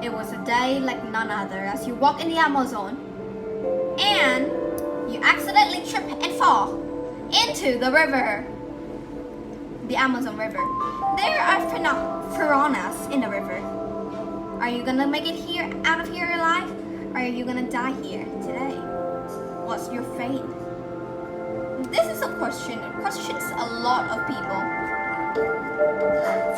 It was a day like none other as you walk in the Amazon and you accidentally trip and fall into the river. The Amazon River. There are piranhas in the river. Are you gonna make it out of here alive? Or are you gonna die here today? What's your fate? This is a question. It questions a lot of people.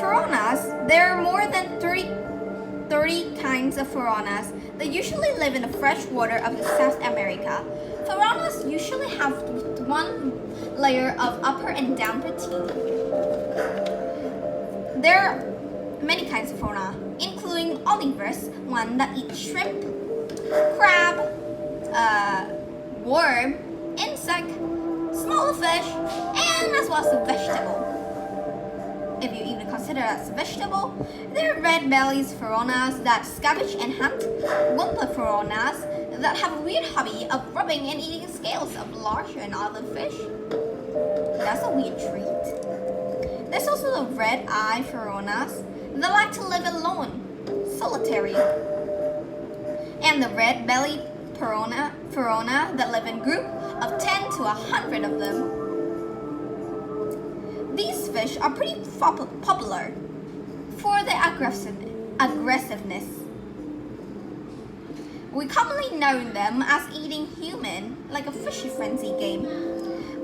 Piranhas, there are more than 30 kinds of piranhas. They usually live in the fresh water of South America. Piranhas usually have one layer of upper and downward teeth. There are many kinds of piranha, including omnivorous, one that eats shrimp, crab, worm, insect, smaller fish, and as well as a vegetable. If you even consider as a vegetable, there are red-bellied piranhas that scavenge and hunt, whomper piranhas that have a weird hobby of rubbing and eating scales of larger and other fish. That's a weird treat. There's also the red-eye piranhas that like to live alone, solitary. And the red-bellied piranha that live in groups of 10 to 100 of them. These fish are pretty popular for their aggressiveness. We commonly know them as eating human, like a fishy frenzy game.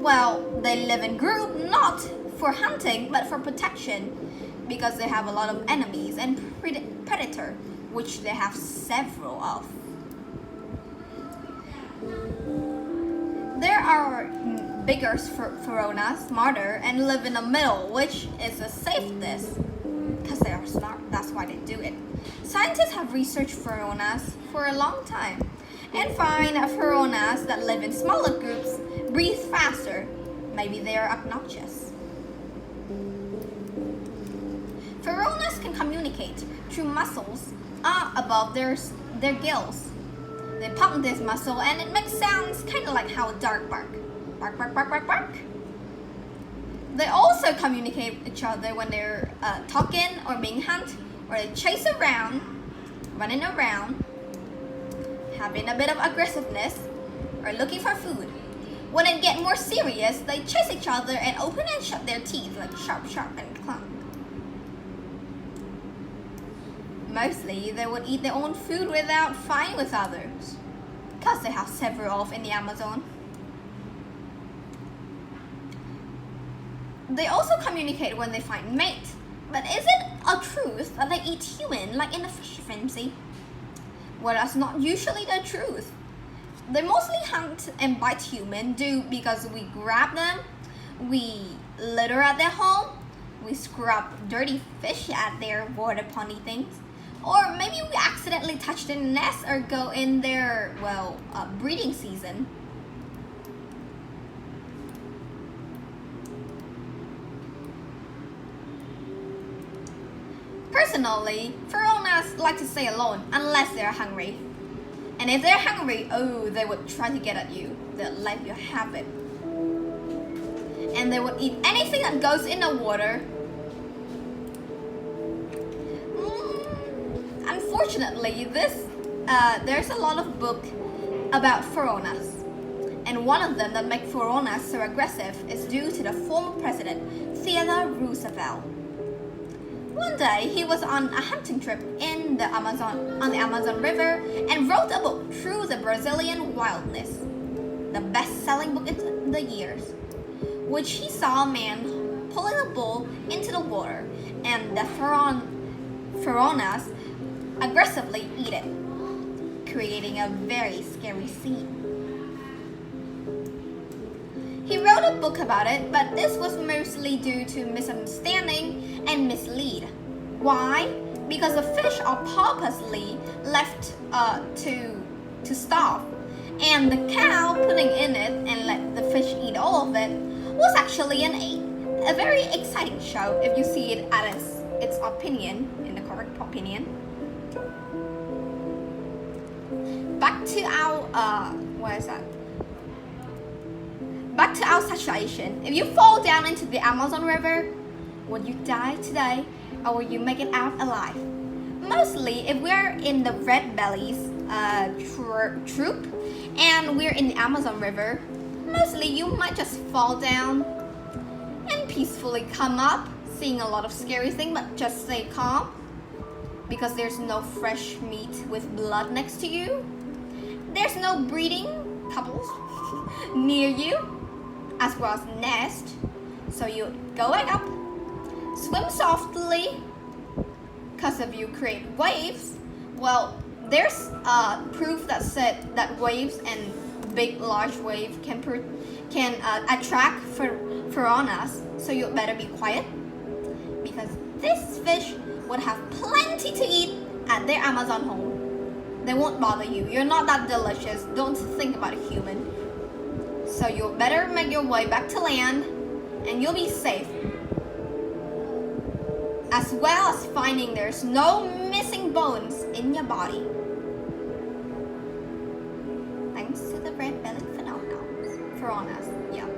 Well, they live in groups not for hunting but for protection because they have a lot of enemies and predator, which they have several of. There are bigger piranhas, smarter, and live in the middle, which is the safest because they are smart. That's why they do it. Scientists have researched piranhas for a long time and find piranhas that live in smaller groups breathe faster. Maybe they are obnoxious. Piranhas can communicate through muscles above their gills. They pump this muscle and it makes sounds kind of like how a dog bark. Bark, bark, bark, bark, bark. They also communicate with each other when they're talking or being hunted, or they chase around, running around, having a bit of aggressiveness, or looking for food. When it gets more serious, they chase each other and open and shut their teeth like sharp, sharp, and clunk. Mostly, they would eat their own food without fighting with others, because they have several of in the Amazon. They also communicate when they find mate, but is it a truth that they eat human like in a fish frenzy? Well, that's not usually the truth. They mostly hunt and bite human because we grab them, we litter at their home, we scrub dirty fish at their water pondy things, or maybe we accidentally touch their nest or go in their, breeding season. Personally, piranhas like to stay alone unless they're hungry. And if they're hungry, they would try to get at you. They'll let you have it. And they would eat anything that goes in the water. Unfortunately, there's a lot of book about piranhas. And one of them that make piranhas so aggressive is due to the former president, Theodore Roosevelt. One day, he was on a hunting trip on the Amazon River and wrote a book through the Brazilian wilderness, the best-selling book in the years, which he saw a man pulling a bull into the water and the piranhas aggressively eat it, creating a very scary scene. He wrote a book about it, but this was mostly due to misunderstanding and mislead. Why? Because the fish are purposely left to starve, and the cow putting in it and let the fish eat all of it was actually a very exciting show if you see it as its opinion, in the correct opinion. Back to our Back to our situation. If you fall down into the Amazon River, would you die today or will you make it out alive? mostly if we're in the red bellies troop and we're in the Amazon River, mostly you might just fall down and peacefully come up, seeing a lot of scary things, but just stay calm because there's no fresh meat with blood next to you. There's no breeding couples near you, as well as nest. So you go back up, swim softly, because if you create waves, well, there's proof that said that waves and big large wave can attract piranhas. So you better be quiet, because this fish would have plenty to eat at their Amazon home. They won't bother you. You're not that delicious. Don't think about a human. So you better make your way back to land and you'll be safe. As well as finding there's no missing bones in your body. Thanks to the red-bellied piranhas. Yeah.